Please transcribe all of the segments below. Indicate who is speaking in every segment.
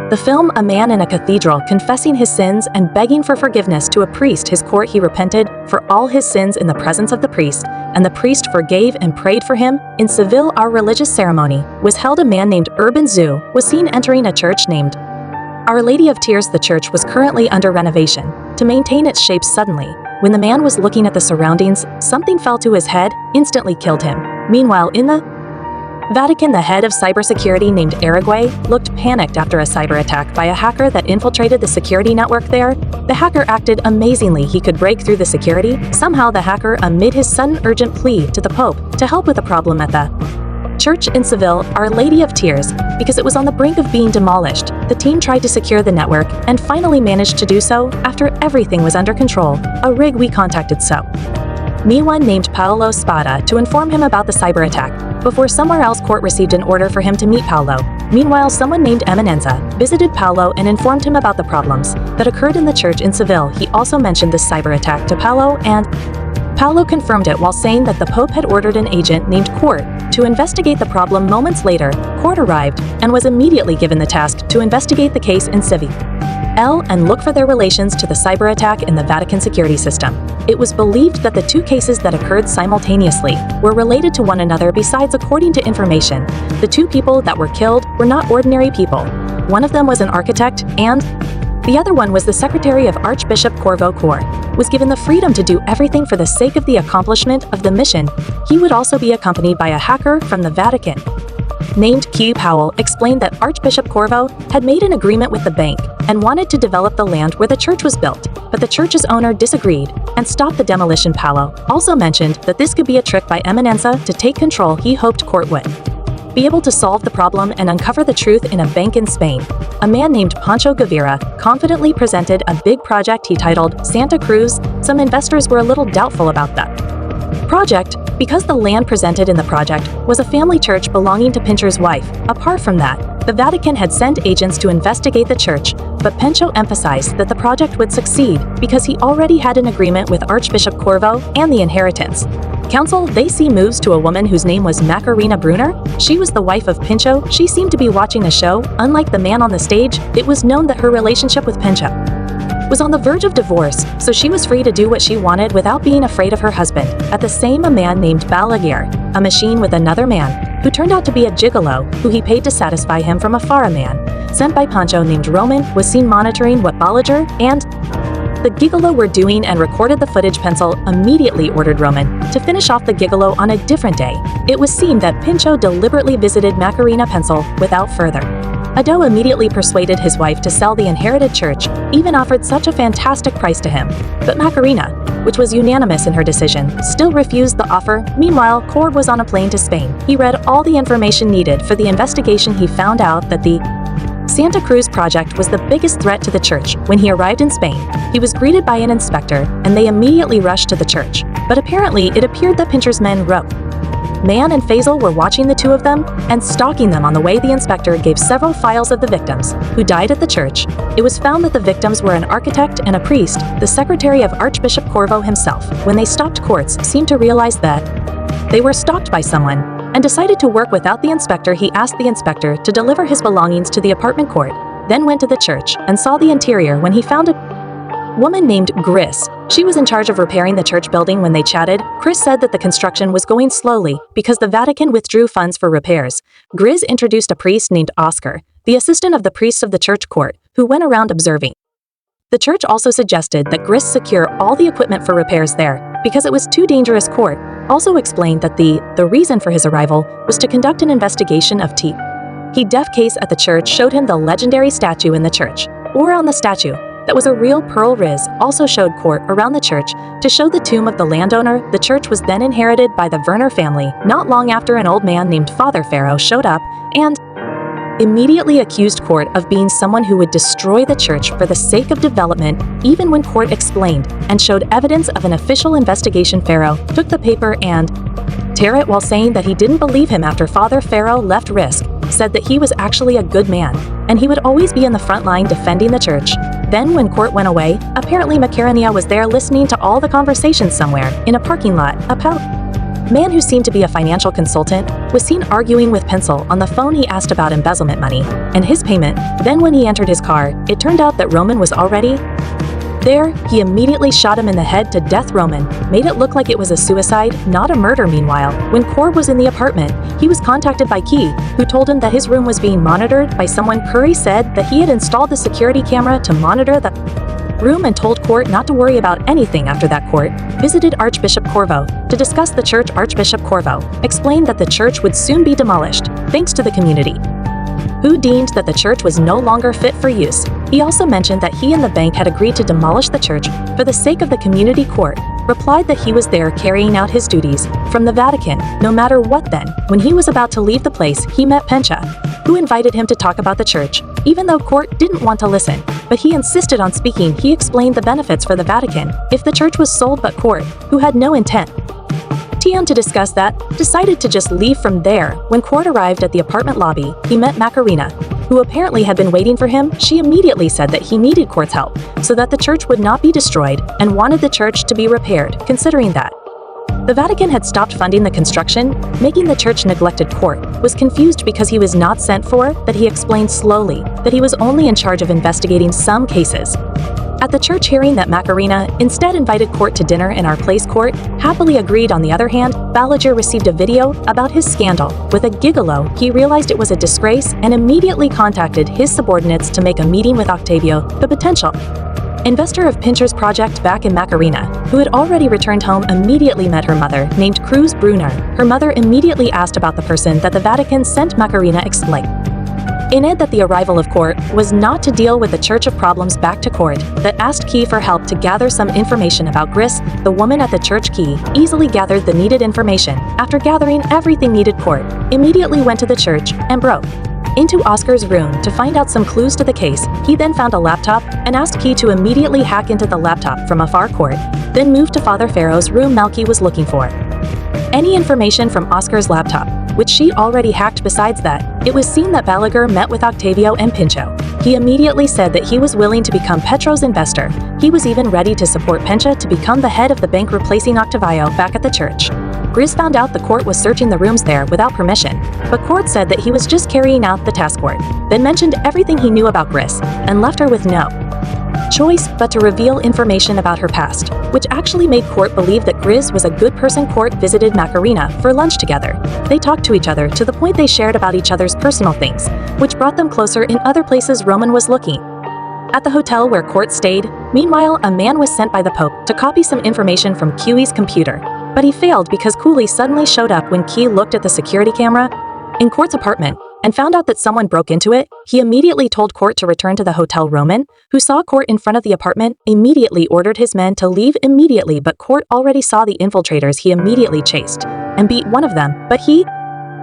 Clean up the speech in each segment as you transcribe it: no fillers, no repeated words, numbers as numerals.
Speaker 1: The film A Man in a Cathedral confessing his sins and begging for forgiveness to a priest his court he repented for all his sins in the presence of the priest, and the priest forgave and prayed for him. In Seville, our religious ceremony was held. A man named Urban Zoo was seen entering a church named Our Lady of Tears. The church was currently under renovation to maintain its shape. Suddenly, when the man was looking at the surroundings, something fell to his head, instantly killed him. Meanwhile, in the Vatican, the head of cybersecurity named Araguay looked panicked after a cyber attack by a hacker that infiltrated the security network there. The hacker acted amazingly. He could break through the security. Somehow the hacker, amid his sudden urgent plea to the Pope to help with a problem at the church in Seville, Our Lady of Tears, because it was on the brink of being demolished. The team tried to secure the network and finally managed to do so after everything was under control. A rig we contacted one named Paolo Spada to inform him about the cyber attack, before somewhere else court received an order for him to meet Paolo. Meanwhile, someone named Eminenza visited Paolo and informed him about the problems that occurred in the church in Seville. He also mentioned this cyber attack to Paolo, and Paolo confirmed it while saying that the Pope had ordered an agent named Court to investigate the problem. Moments later, Court arrived and was immediately given the task to investigate the case in Seville and look for their relations to the cyber attack in the Vatican security system. It was believed that the two cases that occurred simultaneously were related to one another. Besides, according to information, the two people that were killed were not ordinary people. One of them was an architect, and the other one was the secretary of Archbishop Corvo. Court was given the freedom to do everything for the sake of the accomplishment of the mission. He would also be accompanied by a hacker from the Vatican named Q. Powell. Explained that Archbishop Corvo had made an agreement with the bank and wanted to develop the land where the church was built, but the church's owner disagreed and stopped the demolition. Powell also mentioned that this could be a trick by Eminenza to take control. He hoped Court would be able to solve the problem and uncover the truth in a bank in Spain. A man named Pancho Guevara confidently presented a big project he titled Santa Cruz. Some investors were a little doubtful about that project because the land presented in the project was a family church belonging to Pincher's wife. Apart from that, the Vatican had sent agents to investigate the church, but Pancho emphasized that the project would succeed because he already had an agreement with Archbishop Corvo and the Inheritance Council. They see moves to a woman whose name was Macarena Brunner. She was the wife of Pincho. She seemed to be watching a show. Unlike the man on the stage, it was known that her relationship with Pincho was on the verge of divorce, so she was free to do what she wanted without being afraid of her husband. At the same, a man named Balaguer, a machine with another man, who turned out to be a gigolo, who he paid to satisfy him from afar. A man sent by Pancho named Roman was seen monitoring what Balaguer and the gigolo were doing and recorded the footage. Pencil immediately ordered Roman to finish off the gigolo on a different day. It was seen that Pincho deliberately visited Macarena. Pencil without further ado immediately persuaded his wife to sell the inherited church, even offered such a fantastic price to him. But Macarena, which was unanimous in her decision, still refused the offer. Meanwhile, Cord was on a plane to Spain. He read all the information needed for the investigation. He found out that the Santa Cruz project was the biggest threat to the church. When he arrived in Spain, he was greeted by an inspector, and they immediately rushed to the church. But apparently, it appeared that Pincher's men Man and Faisal were watching the two of them and stalking them. On the way, the inspector gave several files of the victims who died at the church. It was found that the victims were an architect and a priest, the secretary of Archbishop Corvo himself. When they stopped, Courts seemed to realize that they were stalked by someone and decided to work without the inspector. He asked the inspector to deliver his belongings to the apartment court, then went to the church and saw the interior when he found a woman named Gris. She was in charge of repairing the church building. When they chatted, Chris said that the construction was going slowly because the Vatican withdrew funds for repairs. Gris introduced a priest named Oscar, the assistant of the priest of the church court, who went around observing. The church also suggested that Gris secure all the equipment for repairs there because it was too dangerous. Court also explained that the reason for his arrival was to conduct an investigation of He deaf case at the church. Showed him the legendary statue in the church, or on the statue. That was a real pearl. Riz also showed Court around the church to show the tomb of the landowner. The church was then inherited by the Werner family. Not long after, an old man named Father Pharaoh showed up and immediately accused Court of being someone who would destroy the church for the sake of development. Even when Court explained and showed evidence of an official investigation, Pharaoh took the paper and tear it while saying that he didn't believe him. After Father Pharaoh left, Risk said that he was actually a good man and he would always be in the front line defending the church. Then when Court went away, apparently Macarena was there listening to all the conversations somewhere in a parking lot about man who seemed to be a financial consultant, was seen arguing with Pencil on the phone. He asked about embezzlement money and his payment. Then when he entered his car, it turned out that Roman was already there. He immediately shot him in the head to death. Roman made it look like it was a suicide, not a murder. Meanwhile, when Cord was in the apartment, he was contacted by Key, who told him that his room was being monitored by someone. Curry said that he had installed the security camera to monitor the room and told Court not to worry about anything. After that, Court visited Archbishop Corvo to discuss the church. Archbishop Corvo explained that the church would soon be demolished, thanks to the community, who deemed that the church was no longer fit for use. He also mentioned that he and the bank had agreed to demolish the church for the sake of the community. Court replied that he was there carrying out his duties from the Vatican, no matter what. Then, when he was about to leave the place, he met Pencha, who invited him to talk about the church. Even though Court didn't want to listen, but he insisted on speaking. He explained the benefits for the Vatican if the church was sold, but Court, who had no intent to discuss that, decided to just leave from there. When Cord arrived at the apartment lobby, he met Macarena, who apparently had been waiting for him. She immediately said that he needed Cord's help so that the church would not be destroyed and wanted the church to be repaired, considering that the Vatican had stopped funding the construction, making the church neglected. Cord was confused because he was not sent for, that he explained slowly that he was only in charge of investigating some cases. At the church hearing that Macarena instead invited Court to dinner in our place. Court happily agreed. On the other hand, Balaguer received a video about his scandal with a gigolo. He realized it was a disgrace and immediately contacted his subordinates to make a meeting with Octavio, the potential investor of Pincher's project. Back in, Macarena, who had already returned home, immediately met her mother, named Cruz Brunner. Her mother immediately asked about the person that the Vatican sent. Macarena explained in it that the arrival of Court was not to deal with the Church of Problems. Back to Court, that asked Key for help to gather some information about Gris, the woman at the church. Key easily gathered the needed information. After gathering everything needed, Court immediately went to the church and broke into Oscar's room to find out some clues to the case. He then found a laptop and asked Key to immediately hack into the laptop from afar. Court then moved to Father Pharaoh's room. Malky was looking for any information from Oscar's laptop, which she already hacked. Besides that, it was seen that Balaguer met with Octavio and Pincho. He immediately said that he was willing to become Petro's investor. He was even ready to support Pencha to become the head of the bank, replacing Octavio. Back at the church, Gris found out the Court was searching the rooms there without permission, but Court said that he was just carrying out the task. Court then mentioned everything he knew about Gris and left her with no choice but to reveal information about her past, which actually made Court believe that Gris was a good person. Court visited Macarena for lunch together. They talked to each other to the point they shared about each other's personal things, which brought them closer. In other places, Roman was looking at the hotel where Court stayed. Meanwhile, a man was sent by the Pope to copy some information from Kiwi's computer, but he failed because Cooley suddenly showed up when Key looked at the security camera in Court's apartment and found out that someone broke into it. He immediately told Court to return to the hotel. Roman, who saw Court in front of the apartment, immediately ordered his men to leave immediately, but Court already saw the infiltrators. He immediately chased and beat one of them, but he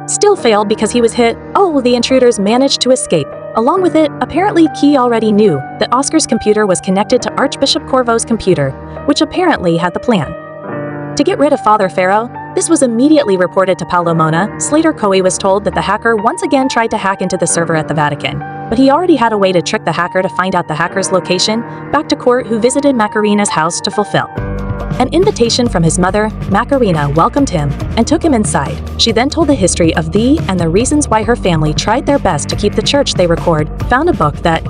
Speaker 1: still failed because he was hit. Oh, the intruders managed to escape. Along with it, apparently Key already knew that Oscar's computer was connected to Archbishop Corvo's computer, which apparently had the plan to get rid of Father Pharaoh. This was immediately reported to Palomona. Slater Coe was told that the hacker once again tried to hack into the server at the Vatican, but he already had a way to trick the hacker to find out the hacker's location. Back to Court, who visited Macarena's house to fulfill an invitation from his mother. Macarena welcomed him and took him inside. She then told the history of and the reasons why her family tried their best to keep the church. They found a book that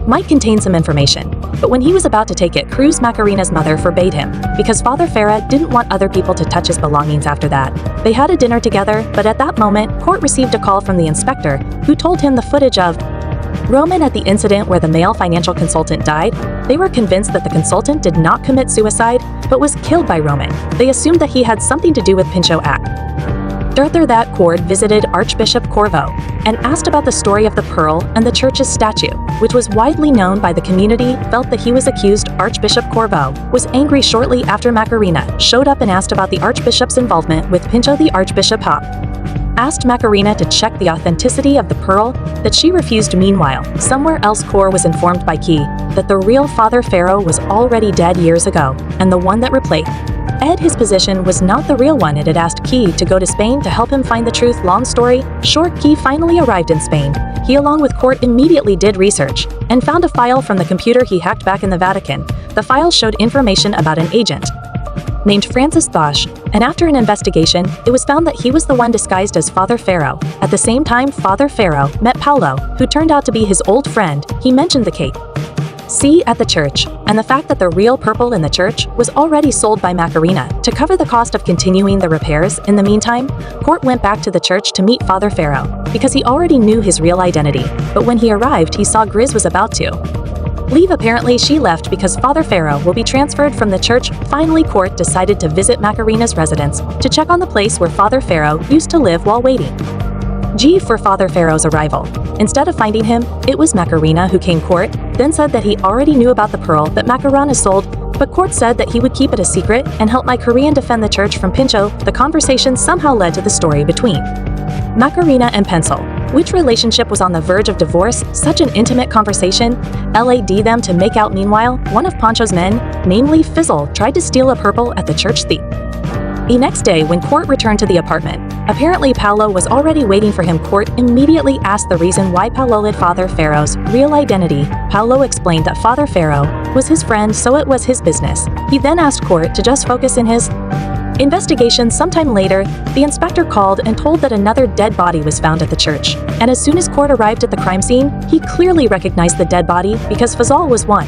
Speaker 1: might contain some information, but when he was about to take it, Cruz, Macarena's mother, forbade him because Father Farah didn't want other people to touch his belongings. After that, they had a dinner together, but at that moment, Court received a call from the inspector, who told him the footage of Roman at the incident where the male financial consultant died. They were convinced that the consultant did not commit suicide, but was killed by Roman. They assumed that he had something to do with Pincho Act. After that, Cord visited Archbishop Corvo and asked about the story of the pearl and the church's statue, which was widely known by the community. Felt that he was accused. Archbishop Corvo was angry shortly after Macarena showed up and asked about the Archbishop's involvement with Pincho. The Archbishop asked Macarena to check the authenticity of the pearl, that she refused. Meanwhile, somewhere else, Core was informed by Key that the real Father Pharaoh was already dead years ago, and the one that replaced his position was not the real one. It had asked Key to go to Spain to help him find the truth. Long story short, Key finally arrived in Spain. He, along with Court, immediately did research and found a file from the computer he hacked back in the Vatican. The file showed information about an agent named Francis Bosch And after an investigation, it was found that he was the one disguised as Father Pharaoh. At the same time, Father Pharaoh met Paolo, who turned out to be his old friend. He mentioned the cake at the church, and the fact that the real purple in the church was already sold by Macarena. To cover the cost of continuing the repairs, in the meantime, Court went back to the church to meet Father Pharaoh, because he already knew his real identity. But when he arrived, he saw Grizz was about to leave. Apparently, she left because Father Pharaoh will be transferred from the church. Finally, Court decided to visit Macarena's residence to check on the place where Father Pharaoh used to live while waiting for Father Pharaoh's arrival. Instead of finding him, it was Macarena who came. Court then said that he already knew about the pearl that Macarena sold, but Court said that he would keep it a secret and help Macarena defend the church from Pincho. The conversation somehow led to the story between Macarena and Pencil, which relationship was on the verge of divorce. Such an intimate conversation led them to make out. Meanwhile, one of Pancho's men, namely Fizzle, tried to steal a purple at the church. The next day, when Court returned to the apartment, apparently Paolo was already waiting for him. Court immediately asked the reason why Paolo hid Father Pharaoh's real identity. Paolo explained that Father Pharaoh was his friend, so it was his business. He then asked Court to just focus in his investigation. Sometime later, the inspector called and told that another dead body was found at the church. And as soon as Court arrived at the crime scene, he clearly recognized the dead body because Fazal was one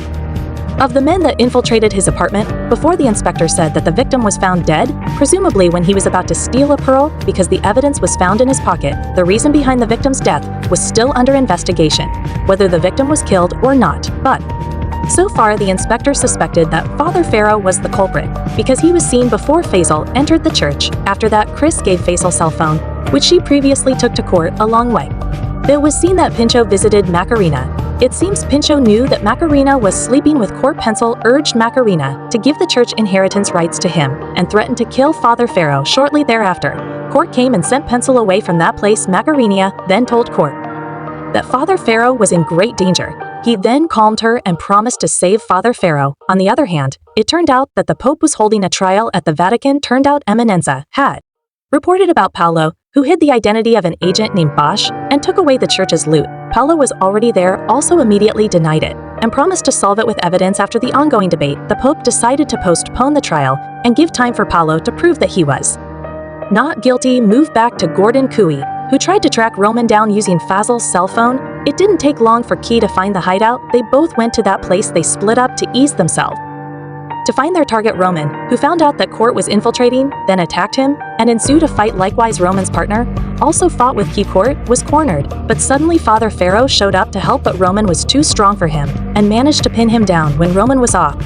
Speaker 1: of the men that infiltrated his apartment. Before, the inspector said that the victim was found dead, presumably when he was about to steal a pearl, because the evidence was found in his pocket. The reason behind the victim's death was still under investigation, whether the victim was killed or not. But so far, the inspector suspected that Father Pharaoh was the culprit because he was seen before Faisal entered the church. After that, Chris gave Faisal's cell phone, which she previously took to Court a long way. It was seen that Pincho visited Macarena. It seems Pincho knew that Macarena was sleeping with Court. Pencil urged Macarena to give the church inheritance rights to him and threatened to kill Father Pharaoh shortly thereafter. Court came and sent Pencil away from that place. Macarena then told Court that Father Pharaoh was in great danger. He then calmed her and promised to save Father Pharaoh. On the other hand, it turned out that the Pope was holding a trial at the Vatican. Turned out Eminenza had reported about Paolo, who hid the identity of an agent named Bosch and took away the church's loot. Paolo was already there, also immediately denied it, and promised to solve it with evidence. After the ongoing debate, the Pope decided to postpone the trial and give time for Paolo to prove that he was not guilty. Moved back to Gordon Cooey, who tried to track Roman down using Fazal's cell phone. It didn't take long for Key to find the hideout. They both went to that place. They split up to ease themselves to find their target. Roman, who found out that Court was infiltrating, then attacked him, and ensued a fight. Likewise, Roman's partner also fought with Key. Court was cornered, but suddenly Father Pharaoh showed up to help, but Roman was too strong for him and managed to pin him down. When Roman was off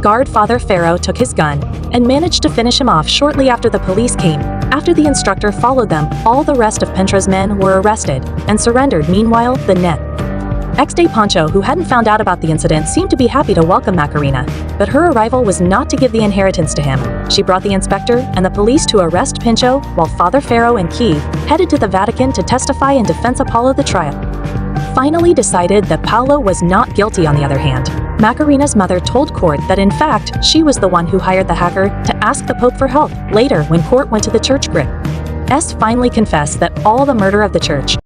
Speaker 1: guard, Father Pharaoh took his gun and managed to finish him off. Shortly after, the police came. After the instructor followed them, all the rest of Pentra's men were arrested and surrendered. Meanwhile, the next day, Pancho, who hadn't found out about the incident, seemed to be happy to welcome Macarena, but her arrival was not to give the inheritance to him. She brought the inspector and the police to arrest Pincho, while Father Pharaoh and Key headed to the Vatican to testify in defense. Apollo, the trial finally decided that Paolo was not guilty. On the other hand, Macarena's mother told Court that in fact she was the one who hired the hacker to ask the Pope for help. Later, when Court went to the church, Grizz finally confessed that all the murder of the church